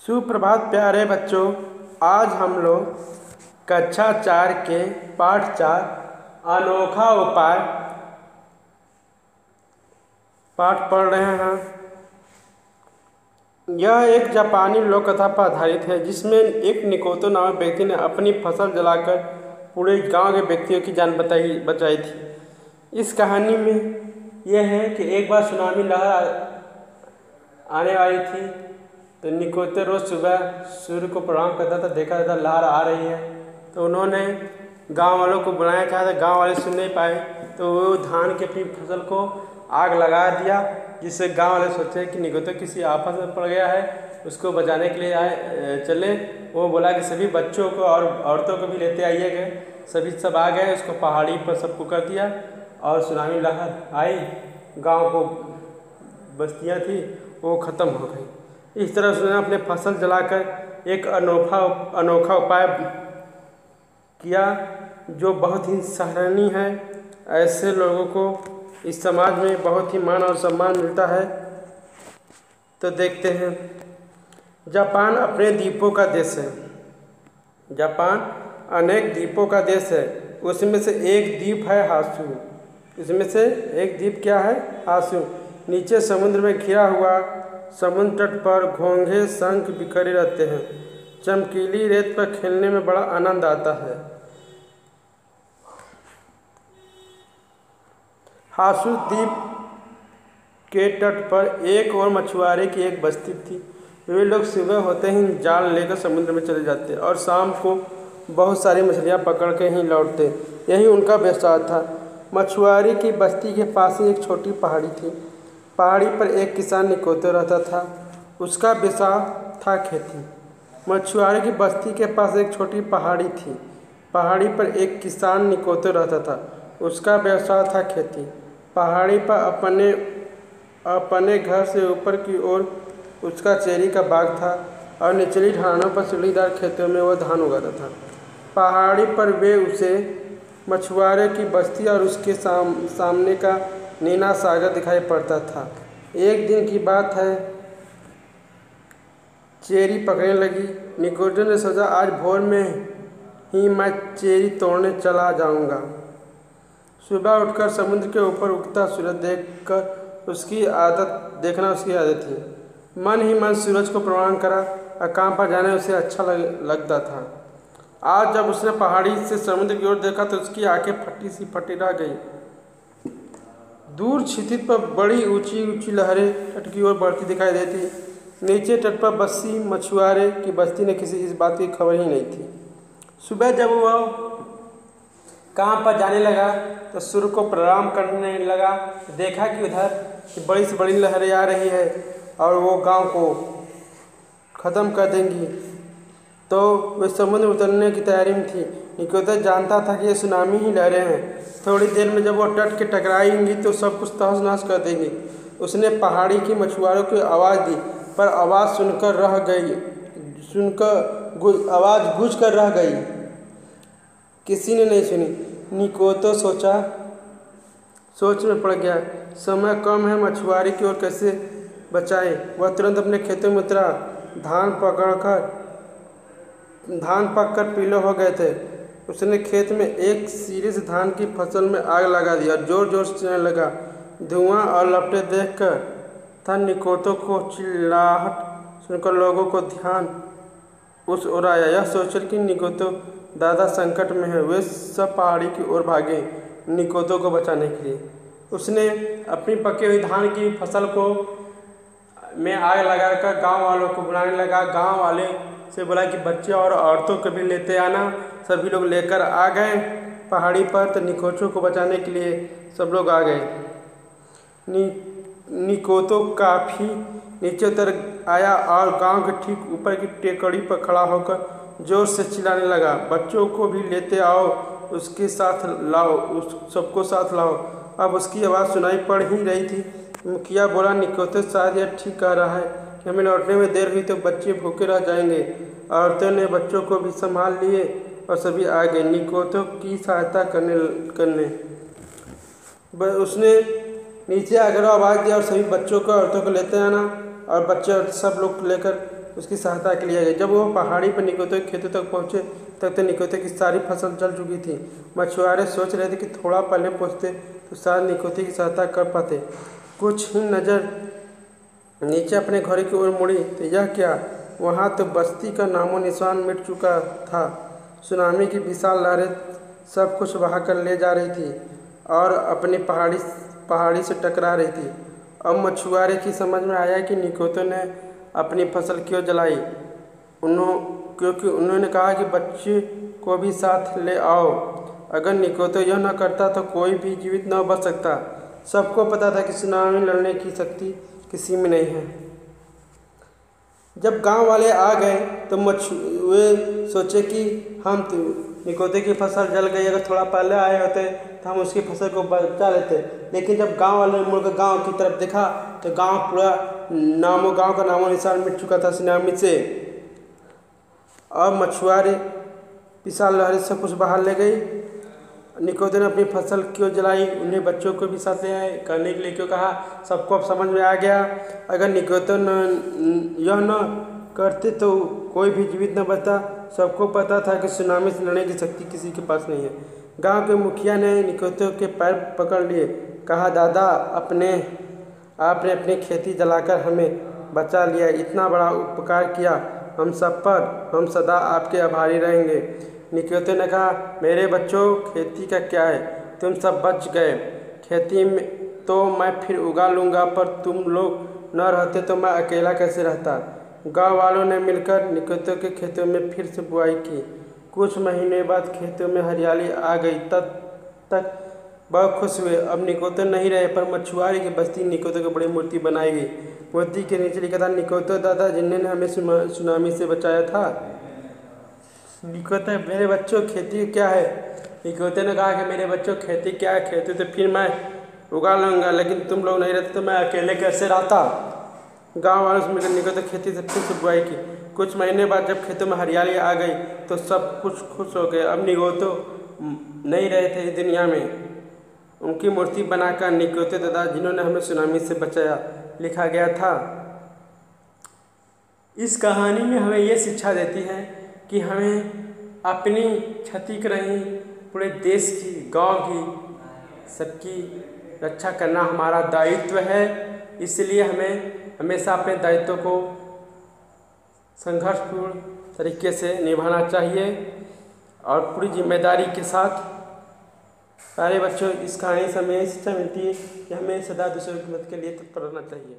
सुप्रभात प्यारे बच्चों। आज हम लोग कक्षा 4 के पाठ 4 अनोखा उपाय पाठ पढ़ रहे हैं। यह एक जापानी लोक कथा पर आधारित है, जिसमें एक निकोतो नामक व्यक्ति ने अपनी फसल जलाकर पूरे गांव के व्यक्तियों की जान बचाई थी। इस कहानी में यह है कि एक बार सुनामी लहर आने वाली थी, तो निकोतो रोज सुबह सूर्य को प्रणाम करता था। देखा था लहर आ रही है, तो उन्होंने गांव वालों को बुलाया, चाहा था गांव वाले सुन नहीं पाए, तो वो धान की अपनी फसल को आग लगा दिया, जिससे गांव वाले सोचे कि निकोतो किसी आफत में पड़ गया है, उसको बचाने के लिए चले। वो बोला कि सभी बच्चों को और औरतों को भी लेते आइएगा। सब आ गए। उसको पहाड़ी पर सबको कर दिया और सुनामी लहर आई, गांव को बस्तियां थी वो ख़त्म हो गई। इस तरह उसने अपने फसल जलाकर एक अनोखा उपाय किया, जो बहुत ही सराहनीय है। ऐसे लोगों को इस समाज में बहुत ही मान और सम्मान मिलता है। तो देखते हैं। जापान अपने द्वीपों का देश है। जापान अनेक द्वीपों का देश है। उसमें से एक द्वीप है हासु। इसमें से एक द्वीप क्या है? हासु। नीचे समुद्र में घिरा हुआ, समुद्र तट पर घोंघे शंख बिखरे रहते हैं। चमकीली रेत पर खेलने में बड़ा आनंद आता है। हासु द्वीप के तट पर एक और मछुआरे की एक बस्ती थी। वे लोग सुबह होते ही जाल लेकर समुद्र में चले जाते और शाम को बहुत सारी मछलियां पकड़ के ही लौटते। यही उनका व्यवसाय था। मछुआरे की बस्ती के पास ही एक छोटी पहाड़ी थी। पहाड़ी पर एक किसान निकोतो रहता था। उसका व्यवसाय था खेती। मछुआरे की बस्ती के पास एक छोटी पहाड़ी थी। पहाड़ी पर एक किसान निकोतो रहता था। उसका व्यवसाय था खेती। पहाड़ी पर अपने घर से ऊपर की ओर उसका चेरी का बाग था और निचली ढलानों पर सीढ़ीदार खेतों में वह धान उगाता था। पहाड़ी पर वे उसे मछुआरे की बस्ती और उसके सामने का नीला सागर दिखाई पड़ता था। एक दिन की बात है, चेरी पकने लगी। निकोतो ने सोचा, आज भोर में ही मैं चेरी तोड़ने चला जाऊंगा। सुबह उठकर समुद्र के ऊपर उगता सूरज देखना उसकी आदत थी। मन ही मन सूरज को प्रणाम करा और काम पर जाने उसे अच्छा लगता था। आज जब उसने पहाड़ी से समुद्र की ओर देखा तो उसकी आंखें फटी रह गई। दूर क्षितिज पर बड़ी ऊंची ऊंची लहरें तट की ओर बढ़ती दिखाई देती। नीचे तट पर बसी मछुआरे की बस्ती ने किसी इस बात की खबर ही नहीं थी। सुबह जब वह काम पर जाने लगा तो सूर्य को प्रणाम करने लगा। देखा कि उधर बड़ी से बड़ी लहरें आ रही है और वो गांव को ख़त्म कर देंगी, तो वे समुद्र में उतरने की तैयारी में थी। निकोतो जानता था कि ये सुनामी ही लहरें हैं। थोड़ी देर में जब वो तट के टकराएंगी तो सब कुछ तहस नहस कर देंगी। उसने पहाड़ी की मछुआरों को आवाज़ दी, पर आवाज़ आवाज़ गूंज कर रह गई। किसी ने नहीं सुनी। निकोतो सोच में पड़ गया। समय कम है, मछुआरे की ओर कैसे बचाए। वह तुरंत अपने खेतों में उतरा। धान पककर पीले हो गए थे। उसने खेत में एक सिरे से धान की फसल में आग लगा दी और जोर जोर से चलने लगा। धुआं और लपटें देखकर था निकोतो को चिल्लाहट सुनकर लोगों को ध्यान उस ओर आया। यह सोचकर कि निकोतो दादा संकट में है, वे सब पहाड़ी की ओर भागे निकोतो को बचाने के लिए। उसने अपनी पकी हुई धान की फसल में आग लगाकर गांव वालों को बुलाने लगा। गांव वाले से बोला कि बच्चे और औरतों को भी लेते आना। सभी लोग लेकर आ गए पहाड़ी पर। तो निकोतो को बचाने के लिए सब लोग आ गए। निकोतो काफ़ी नीचे उतर आया और गांव के ठीक ऊपर की टेकड़ी पर खड़ा होकर जोर से चिल्लाने लगा, बच्चों को भी लेते आओ, उसके साथ लाओ, सबको साथ लाओ। अब उसकी आवाज़ सुनाई पड़ ही रही थी। मुखिया बोला, निकोतो शायद यह ठीक कह रहा है कि हमें लौटने में देर हुई तो बच्चे भूखे रह जाएंगे। औरतों ने बच्चों को भी संभाल लिए और सभी आ गए निकोतो की सहायता करने। उसने नीचे आकर आवाज़ दी और सभी बच्चों को औरतों को लेते आना, और बच्चे सब लोग लेकर उसकी सहायता के लिए आ गए। जब वो पहाड़ी पर निकोतो के खेतों तक पहुँचे तब तो निकोतो की सारी फसल जल चुकी थी। मछुआरे सोच रहे थे कि थोड़ा पहले पहुँचते तो शायद निकोतो की सहायता कर पाते। कुछ ही नज़र नीचे अपने घर की ओर मुड़ी तो यह क्या, वहाँ तो बस्ती का नामो निशान मिट चुका था। सुनामी की विशाल लहरें सब कुछ बहा कर ले जा रही थी और अपनी पहाड़ी से टकरा रही थी। अब मछुआरे की समझ में आया कि निकोतो ने अपनी फसल क्यों जलाई। क्योंकि उन्होंने कहा कि बच्चे को भी साथ ले आओ। अगर निकोतो यह न करता तो कोई भी जीवित न बच सकता। सबको पता था कि सुनामी लड़ने की शक्ति किसी में नहीं है। जब गांव वाले आ गए तो वे सोचे कि हम तो निकोतो की फसल जल गई, अगर थोड़ा पहले आए होते तो हम उसकी फसल को बचा लेते। लेकिन जब गांव वाले ने मुड़कर गांव की तरफ देखा तो गांव का नामो निशान मिट चुका था सुनामी से। अब मछुआरे विशाल लहरें सब कुछ बाहर ले गई। निकोतो ने अपनी फसल क्यों जलाई, उन्हें बच्चों को भी साथ ले आए, करने के लिए क्यों कहा, सबको अब समझ में आ गया। अगर निकोतो यह न करते तो कोई भी जीवित न बचता। सबको पता था कि सुनामी से लड़ने की शक्ति किसी के पास नहीं है। गांव के मुखिया ने निकोतो के पैर पकड़ लिए, कहा, दादा आपने अपनी खेती जलाकर हमें बचा लिया, इतना बड़ा उपकार किया हम सब पर, हम सदा आपके आभारी रहेंगे। निकोतो ने कहा, मेरे बच्चों खेती का क्या है, तुम सब बच गए। खेती में तो मैं फिर उगा लूँगा, पर तुम लोग न रहते तो मैं अकेला कैसे रहता। गांव वालों ने मिलकर निकोतो के खेतों में फिर से बुआई की। कुछ महीने बाद खेतों में हरियाली आ गई। तब तक बहुत खुश हुए। अब निकोतो नहीं रहे, पर मछुआरे की बस्ती निकोतो की बड़ी मूर्ति बनाई गई। मूर्ति के नीचे लिखा था, निकोतो दादा जिन्होंने हमें सुनामी से बचाया था। निकोतो, मेरे बच्चों खेती क्या है। निकोतो ने कहा कि मेरे बच्चों खेती क्या है, खेती तो फिर मैं उगा लूँगा, लेकिन तुम लोग नहीं रहते तो मैं अकेले कैसे रहता। गांव वालों से मिलकर निकोतो खेती से फिर से बुआई की। कुछ महीने बाद जब खेतों में हरियाली आ गई तो सब कुछ खुश हो गए। अब निकोतो नहीं रहे थे इस दुनिया में। उनकी मूर्ति बनाकर निकोतो दादा जिन्होंने हमें सुनामी से बचाया लिखा गया था। इस कहानी में हमें ये शिक्षा देती है कि हमें अपनी क्षति कर रही पूरे देश की, गांव की, सबकी रक्षा करना हमारा दायित्व है। इसलिए हमें हमेशा अपने दायित्व को संघर्षपूर्ण तरीके से निभाना चाहिए और पूरी जिम्मेदारी के साथ। सारे बच्चों, इस कहानी से हमें शिक्षा मिलती है कि हमें सदा दूसरों की मदद के लिए तत्पर रहना चाहिए।